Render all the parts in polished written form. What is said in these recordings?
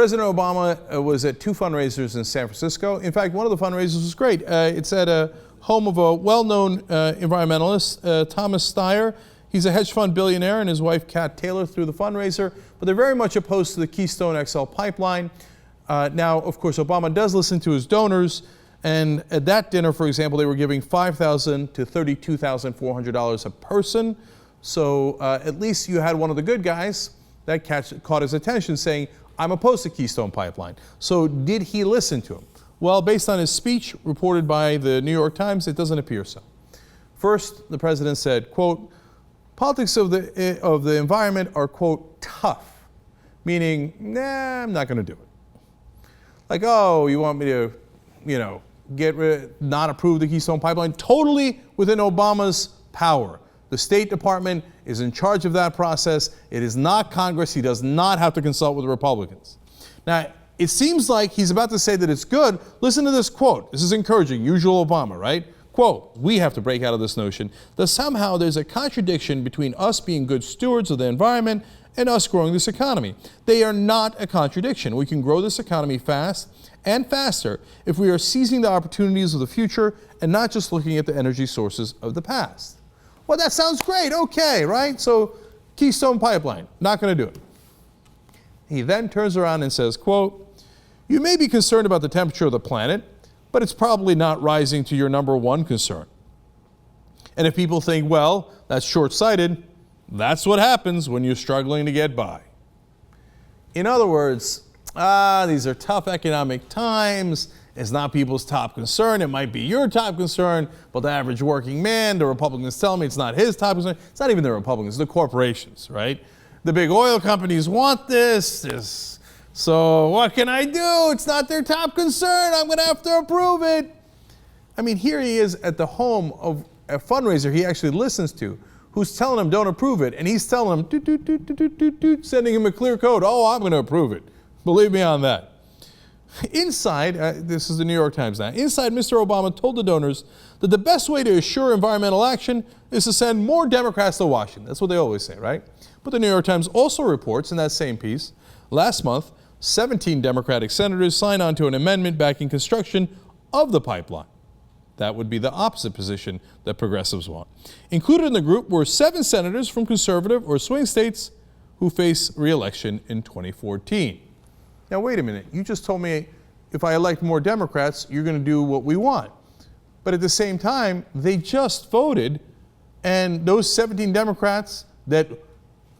President Obama was at two fundraisers in San Francisco. In fact, one of the fundraisers was great. It's at a home of a well-known environmentalist, Thomas Steyer. He's a hedge fund billionaire, and his wife, Kat Taylor, threw the fundraiser. But they're very much opposed to the Keystone XL pipeline. Now, of course, Obama does listen to his donors. And at that dinner, for example, they were giving $5,000 to $32,400 a person. So at least you had one of the good guys that caught his attention saying, I'm opposed to Keystone Pipeline. So did he listen to him? Well, based on his speech reported by the New York Times, it doesn't appear so. First, the president said, quote, politics of the environment are, quote, tough, meaning, nah, I'm not going to do it. Like, oh, you want me to, not approve the Keystone Pipeline? Totally within Obama's power. The State Department is in charge of that process. It is not Congress. He does not have to consult with the Republicans. Now, it seems like he's about to say that it's good. Listen to this quote. This is encouraging, usual Obama, right? Quote, we have to break out of this notion that somehow there's a contradiction between us being good stewards of the environment and us growing this economy. They are not a contradiction. We can grow this economy fast and faster if we are seizing the opportunities of the future and not just looking at the energy sources of the past. Well, that sounds great. Okay, right? So Keystone Pipeline, not going to do it. He then turns around and says, quote, you may be concerned about the temperature of the planet, but it's probably not rising to your number one concern. And if people think, well, that's short-sighted, that's what happens when you're struggling to get by. In other words, these are tough economic times. It's not people's top concern. It might be your top concern, but the average working man, the Republicans tell me it's not his top concern. It's not even the Republicans, the corporations, right? The big oil companies want this. So what can I do? It's not their top concern. I'm going to have to approve it. I mean, here he is at the home of a fundraiser he actually listens to, who's telling him don't approve it, and he's telling him, sending him a clear code. Oh, I'm going to approve it. Believe me on that. Inside, this is the New York Times now, inside Mr. Obama told the donors that the best way to assure environmental action is to send more Democrats to Washington. That's what they always say, right? But the New York Times also reports in that same piece, last month, 17 Democratic senators signed on to an amendment backing construction of the pipeline. That would be the opposite position that progressives want. Included in the group were 7 senators from conservative or swing states who face re-election in 2014. Now, wait a minute. You just told me if I elect more Democrats, you're going to do what we want. But at the same time, they just voted, and those 17 Democrats that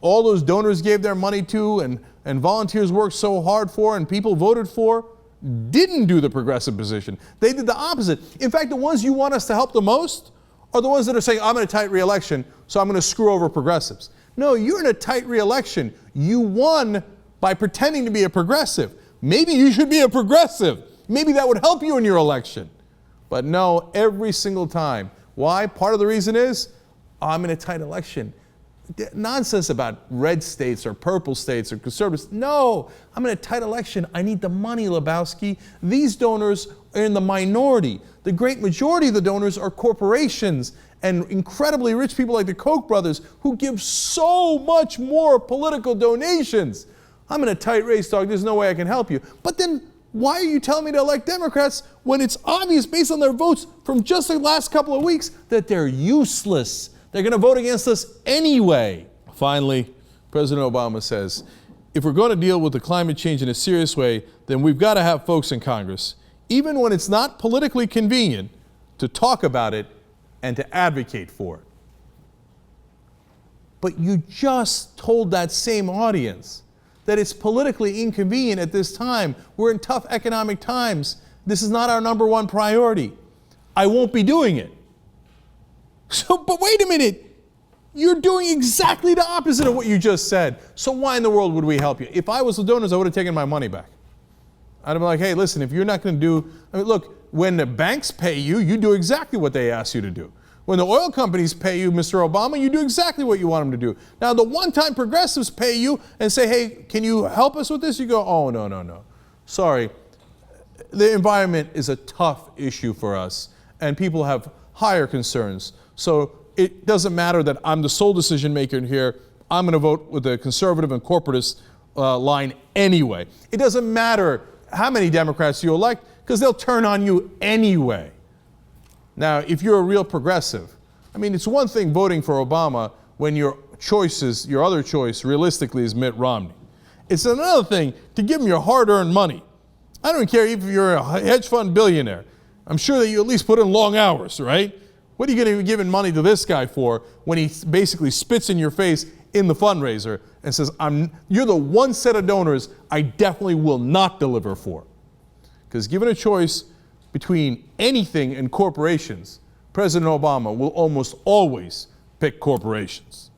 all those donors gave their money to and volunteers worked so hard for and people voted for didn't do the progressive position. They did the opposite. In fact, the ones you want us to help the most are the ones that are saying, I'm in a tight re-election, so I'm going to screw over progressives. No, you're in a tight re-election. You won by pretending to be a progressive. Maybe you should be a progressive. Maybe that would help you in your election. But no, every single time. Why? Part of the reason is, I'm in a tight election. Nonsense about red states or purple states or conservatives. No, I'm in a tight election. I need the money, Lebowski. These donors are in the minority. The great majority of the donors are corporations and incredibly rich people like the Koch brothers who give so much more political donations. I'm in a tight race, dog. There's no way I can help you. But then why are you telling me to elect Democrats when it's obvious based on their votes from just the last couple of weeks that they're useless? They're going to vote against us anyway. Finally, President Obama says, if we're going to deal with the climate change in a serious way, then we've got to have folks in Congress, even when it's not politically convenient, to talk about it and to advocate for it. But you just told that same audience that it's politically inconvenient at this time. We're in tough economic times. This is not our number one priority. I won't be doing it. So, but wait a minute. You're doing exactly the opposite of what you just said. So why in the world would we help you? If I was the donors, I would have taken my money back. I'd have been like, hey, listen, if you're not going to do, I mean, look, when the banks pay you, you do exactly what they ask you to do. When the oil companies pay you, Mr. Obama, you do exactly what you want them to do. Now, the one-time progressives pay you and say, hey, can you help us with this? You go, oh, no. Sorry. The environment is a tough issue for us, and people have higher concerns. So it doesn't matter that I'm the sole decision maker in here. I'm going to vote with the conservative and corporatist line anyway. It doesn't matter how many Democrats you elect, because they'll turn on you anyway. Now, if you're a real progressive, I mean, it's one thing voting for Obama when your other choice realistically is Mitt Romney. It's another thing to give him your hard-earned money. I don't care if you're a hedge fund billionaire. I'm sure that you at least put in long hours, right? What are you going to be giving money to this guy for when he basically spits in your face in the fundraiser and says, you're the one set of donors I definitely will not deliver for? Because given a choice between anything and corporations, President Obama will almost always pick corporations.